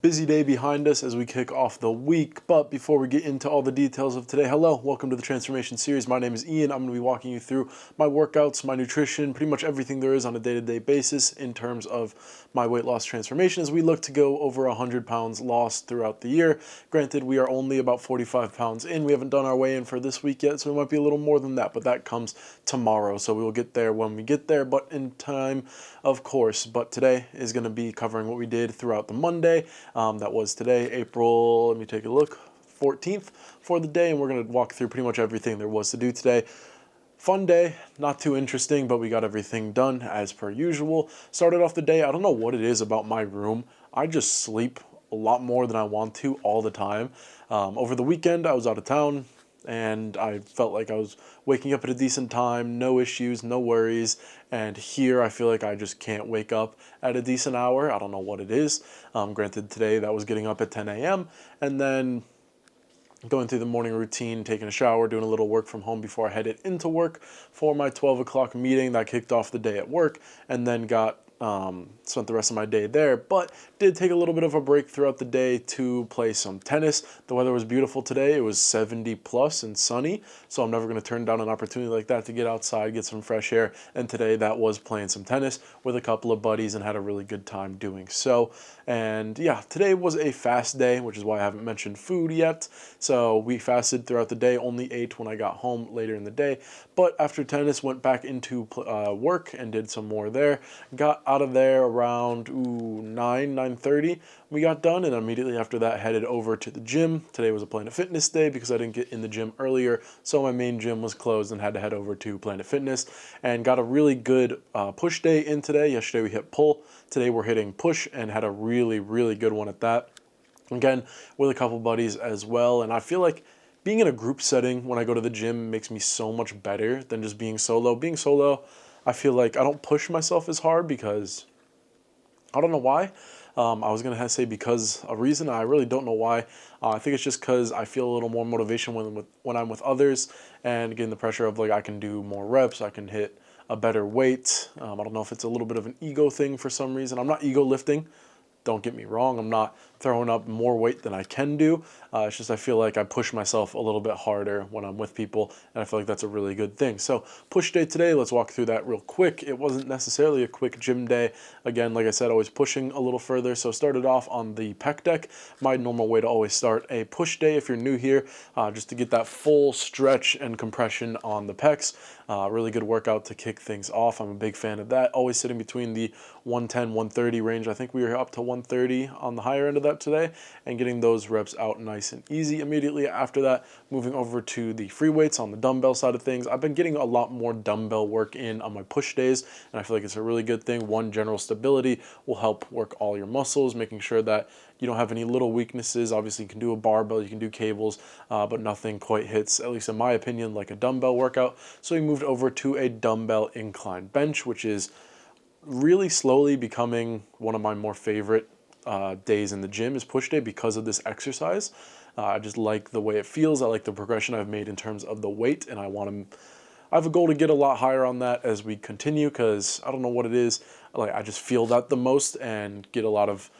Busy day behind us as we kick off the week, but before we get into all the details of today, hello, welcome to the Transformation Series. My name is Ian. I'm going to be walking you through my workouts, my nutrition, pretty much everything there is on a day-to-day basis in terms of my weight loss transformation as we look to go over 100 pounds lost throughout the year. Granted, we are only about 45 pounds in. We haven't done our weigh-in for this week yet, so we might be a little more than that, but that comes tomorrow, so we will get there when we get there, but in time, of course. But today is going to be covering what we did throughout the Monday. That was today, April, let me take a look, 14th for the day, and we're going to walk through pretty much everything there was to do today. Fun day, not too interesting, but we got everything done as per usual. Started off the day, I don't know what it is about my room. I just sleep a lot more than I want to all the time. Over the weekend, I was out of town, and I felt like I was waking up at a decent time, no issues, no worries, and here I feel like I just can't wake up at a decent hour. I don't know what it is. Granted, today that was getting up at 10 a.m., and then going through the morning routine, taking a shower, doing a little work from home before I headed into work for my 12 o'clock meeting that kicked off the day at work, and then spent the rest of my day there, but did take a little bit of a break throughout the day to play some tennis. The weather was beautiful today. It was 70 plus and sunny, so I'm never going to turn down an opportunity like that to get outside, get some fresh air, and today that was playing some tennis with a couple of buddies and had a really good time doing so. And yeah, today was a fast day, which is why I haven't mentioned food yet. So we fasted throughout the day, only ate when I got home later in the day, but after tennis went back into work and did some more there. Got out of there around 9:30. We got done, and immediately after that headed over to the gym. Today was a Planet Fitness day because I didn't get in the gym earlier, so my main gym was closed and had to head over to Planet Fitness, and got a really good push day in today. Yesterday we hit pull. Today we're hitting push and had a really good one at that. Again, with a couple buddies as well, and I feel like being in a group setting when I go to the gym makes me so much better than just being solo. Being solo, I feel like I don't push myself as hard because I don't know why. I was going to say because a reason. I really don't know why. I think it's just because I feel a little more motivation when I'm with others and getting the pressure of like I can do more reps, I can hit a better weight. I don't know if it's a little bit of an ego thing for some reason. I'm not ego lifting. Don't get me wrong, I'm not throwing up more weight than I can do. It's just I feel like I push myself a little bit harder when I'm with people, and I feel like that's a really good thing. So push day today, let's walk through that real quick. It wasn't necessarily a quick gym day. Again, like I said, always pushing a little further. So started off on the pec deck. My normal way to always start a push day if you're new here, just to get that full stretch and compression on the pecs. Really good workout to kick things off. I'm a big fan of that. Always sitting between the 110, 130 range. I think we were up to 130 on the higher end of that today, and getting those reps out nice and easy. Immediately after that, moving over to the free weights on the dumbbell side of things. I've been getting a lot more dumbbell work in on my push days, and I feel like it's a really good thing. One, general stability will help work all your muscles, making sure that you don't have any little weaknesses. Obviously, you can do a barbell, you can do cables, but nothing quite hits, at least in my opinion, like a dumbbell workout. So we moved over to a dumbbell incline bench, which is really slowly becoming one of my more favorite days in the gym is push day because of this exercise. I just like the way it feels. I like the progression I've made in terms of the weight, and I have a goal to get a lot higher on that as we continue because I don't know what it is. Like I just feel that the most and get a lot of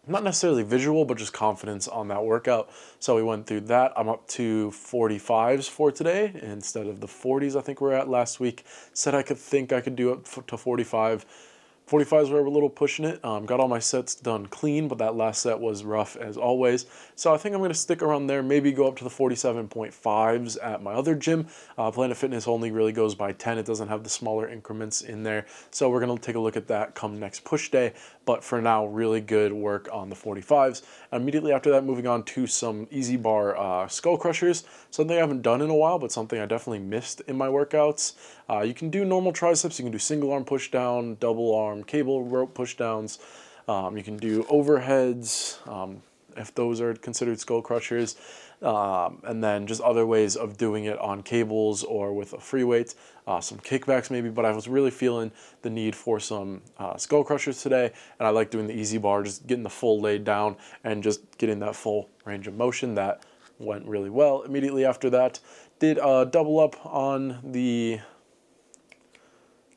not necessarily visual, but just confidence on that workout. So we went through that. I'm up to 45s for today instead of the 40s I think we were at last week. Said I could do up to 45. 45s were a little pushing it. Got all my sets done clean, but that last set was rough as always. So I think I'm going to stick around there, maybe go up to the 47.5s at my other gym. Planet Fitness only really goes by 10. It doesn't have the smaller increments in there. So we're going to take a look at that come next push day. But for now, really good work on the 45s. Immediately after that, moving on to some easy bar skull crushers. Something I haven't done in a while, but something I definitely missed in my workouts. You can do normal triceps. You can do single arm push down, double arm cable rope push downs. You can do overheads if those are considered skull crushers. And then just other ways of doing it on cables or with a free weight. Some kickbacks maybe, but I was really feeling the need for some skull crushers today, and I like doing the easy bar, just getting the full laid down and just getting that full range of motion. That went really well. Immediately after that, did double up on the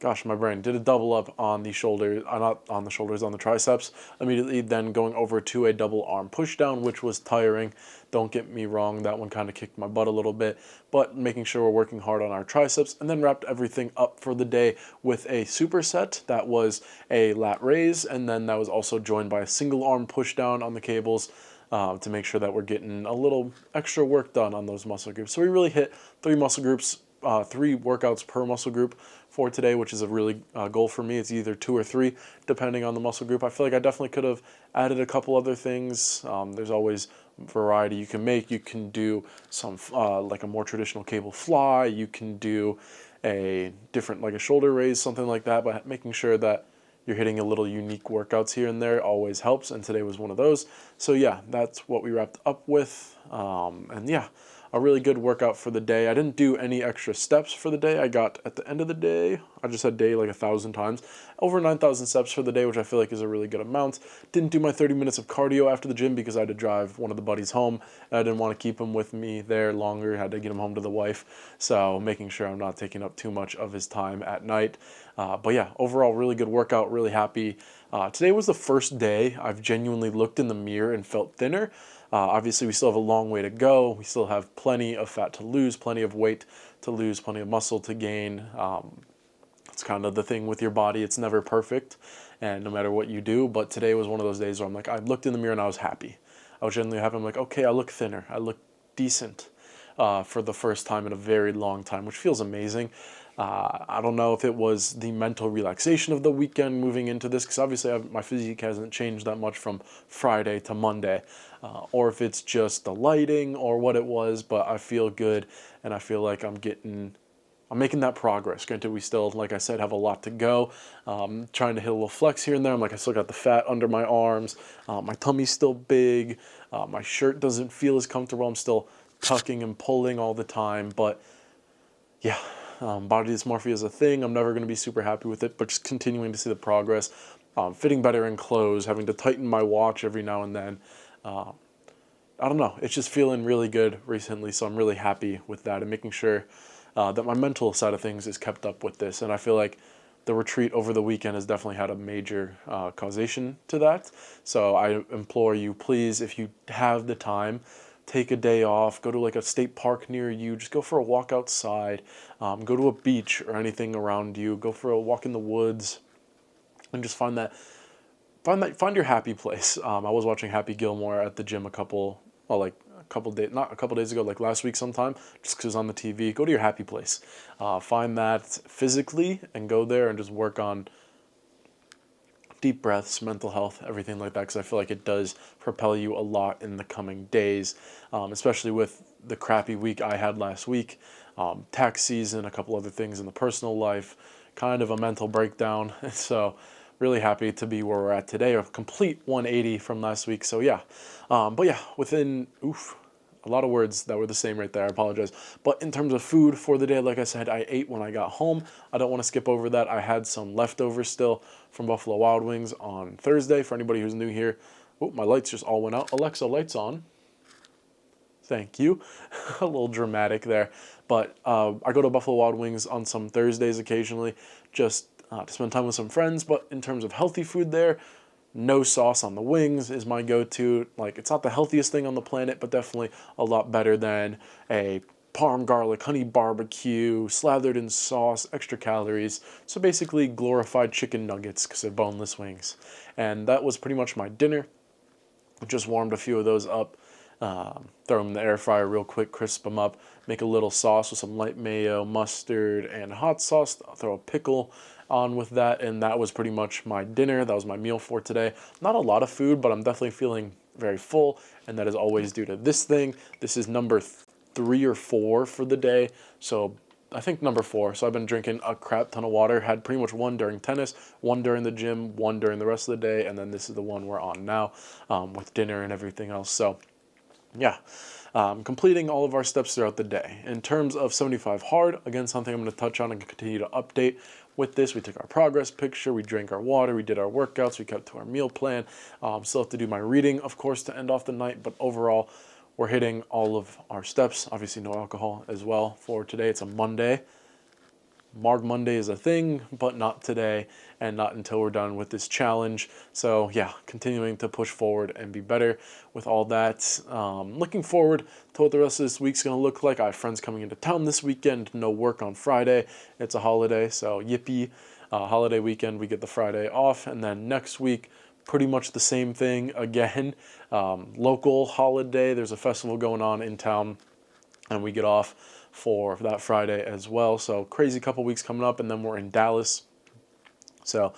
gosh, my brain, did a double up on the shoulders, not on the shoulders, on the triceps, immediately then going over to a double arm push down, which was tiring. Don't get me wrong, that one kind of kicked my butt a little bit, but making sure we're working hard on our triceps, and then wrapped everything up for the day with a superset. That was a lat raise, and then that was also joined by a single arm push down on the cables, to make sure that we're getting a little extra work done on those muscle groups. So we really hit 3 muscle groups, 3 workouts per muscle group for today, which is a really goal for me. It's either 2 or 3, depending on the muscle group. I feel like I definitely could have added a couple other things. There's always variety you can make. You can do some like a more traditional cable fly. You can do a different, like a shoulder raise, something like that. But making sure that you're hitting a little unique workouts here and there always helps, and today was one of those. So yeah, that's what we wrapped up with. And yeah, a really good workout for the day. I didn't do any extra steps for the day. I got, at the end of the day, I just said day like 1,000 times, over 9,000 steps for the day, which I feel like is a really good amount. Didn't do my 30 minutes of cardio after the gym because I had to drive one of the buddies home, and I didn't want to keep him with me there longer. I had to get him home to the wife, so making sure I'm not taking up too much of his time at night. But yeah, overall, really good workout, really happy. Today was the first day I've genuinely looked in the mirror and felt thinner. Obviously, we still have a long way to go. We still have plenty of fat to lose, plenty of weight to lose, plenty of muscle to gain. It's kind of the thing with your body. It's never perfect, and no matter what you do. But today was one of those days where I'm like, I looked in the mirror and I was happy. I was genuinely happy. I'm like, okay, I look thinner. I look decent for the first time in a very long time, which feels amazing. I don't know if it was the mental relaxation of the weekend moving into this, because obviously my physique hasn't changed that much from Friday to Monday, or if it's just the lighting or what it was, but I feel good, and I feel like I'm making that progress. Granted, we still, like I said, have a lot to go. Trying to hit a little flex here and there. I'm like, I still got the fat under my arms. My tummy's still big. My shirt doesn't feel as comfortable. I'm still tucking and pulling all the time, but yeah. Body dysmorphia is a thing. I'm never going to be super happy with it, but just continuing to see the progress. Fitting better in clothes, having to tighten my watch every now and then. I don't know. It's just feeling really good recently, so I'm really happy with that, and making sure that my mental side of things is kept up with this. And I feel like the retreat over the weekend has definitely had a major causation to that. So I implore you, please, if you have the time, take a day off, go to like a state park near you, just go for a walk outside, go to a beach or anything around you, go for a walk in the woods, and just find your happy place. I was watching Happy Gilmore at the gym a couple days ago, like last week sometime, just because it was on the TV. Go to your happy place, find that physically, and go there and just work on deep breaths, mental health, everything like that, because I feel like it does propel you a lot in the coming days, especially with the crappy week I had last week, tax season, a couple other things in the personal life, kind of a mental breakdown. So really happy to be where we're at today, a complete 180 from last week. So yeah, but yeah, a lot of words that were the same right there. I apologize. But in terms of food for the day, like I said, I ate when I got home. I don't want to skip over that. I had some leftovers still from Buffalo Wild Wings on Thursday. For anybody who's new here, oh, my lights just all went out. Alexa, lights on. Thank you. A little dramatic there. But I go to Buffalo Wild Wings on some Thursdays occasionally, just to spend time with some friends. But in terms of healthy food there, no sauce on the wings is my go-to. Like, it's not the healthiest thing on the planet, but definitely a lot better than a parm garlic honey barbecue slathered in sauce, extra calories. So basically glorified chicken nuggets because they're boneless wings. And that was pretty much my dinner. Just warmed a few of those up. Throw them in the air fryer real quick, crisp them up, make a little sauce with some light mayo, mustard, and hot sauce. I'll throw a pickle on with that, and that was pretty much my dinner. That was my meal for today. Not a lot of food, but I'm definitely feeling very full, and that is always due to this thing. This is number 3 or 4 for the day, so I think number 4. So I've been drinking a crap ton of water. Had pretty much 1 during tennis, 1 during the gym, 1 during the rest of the day, and then this is the one we're on now, with dinner and everything else. So yeah, completing all of our steps throughout the day. In terms of 75 hard, again, something I'm going to touch on and continue to update with this. We took our progress picture, we drank our water, we did our workouts, we kept to our meal plan. Still have to do my reading, of course, to end off the night, but overall, we're hitting all of our steps. Obviously, no alcohol as well for today. It's a Monday. Marg Monday is a thing, but not today and not until we're done with this challenge. So yeah, continuing to push forward and be better with all that. Looking forward to what the rest of this week's going to look like. I have friends coming into town this weekend, no work on Friday. It's a holiday, so yippee. Holiday weekend, we get the Friday off, and then next week, pretty much the same thing again. Local holiday, there's a festival going on in town, and we get off for that Friday as well. So crazy couple weeks coming up, and then we're in Dallas. So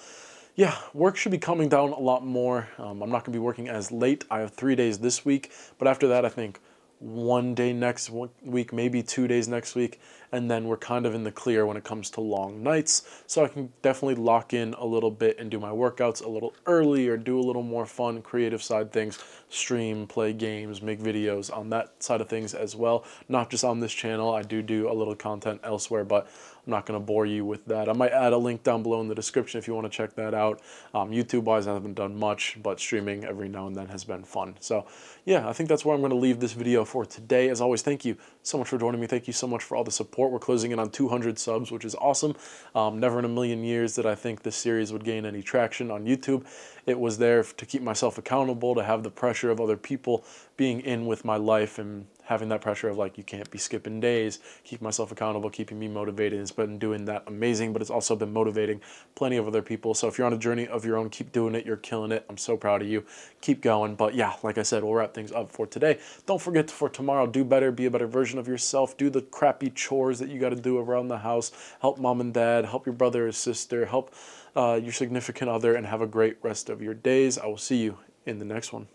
yeah, work should be coming down a lot more. I'm not going to be working as late. I have 3 days this week, but after that, I think one day next week, maybe 2 days next week, and then we're kind of in the clear when it comes to long nights. So I can definitely lock in a little bit and do my workouts a little early, or do a little more fun, creative side things, stream, play games, make videos on that side of things as well. Not just on this channel. I do a little content elsewhere, but I'm not going to bore you with that. I might add a link down below in the description if you want to check that out. YouTube-wise, I haven't done much, but streaming every now and then has been fun. So yeah, I think that's where I'm going to leave this video for today. As always, thank you so much for joining me. Thank you so much for all the support. We're closing in on 200 subs, which is awesome. Never in a million years did I think this series would gain any traction on YouTube. It was there to keep myself accountable, to have the pressure of other people being in with my life, and having that pressure of like, you can't be skipping days, keep myself accountable, keeping me motivated. It's been doing that amazing, but it's also been motivating plenty of other people. So if you're on a journey of your own, keep doing it. You're killing it. I'm so proud of you. Keep going. But yeah, like I said, we'll wrap things up for today. Don't forget for tomorrow, do better, be a better version of yourself, do the crappy chores that you got to do around the house, help mom and dad, help your brother or sister, help your significant other, and have a great rest of your days. I will see you in the next one.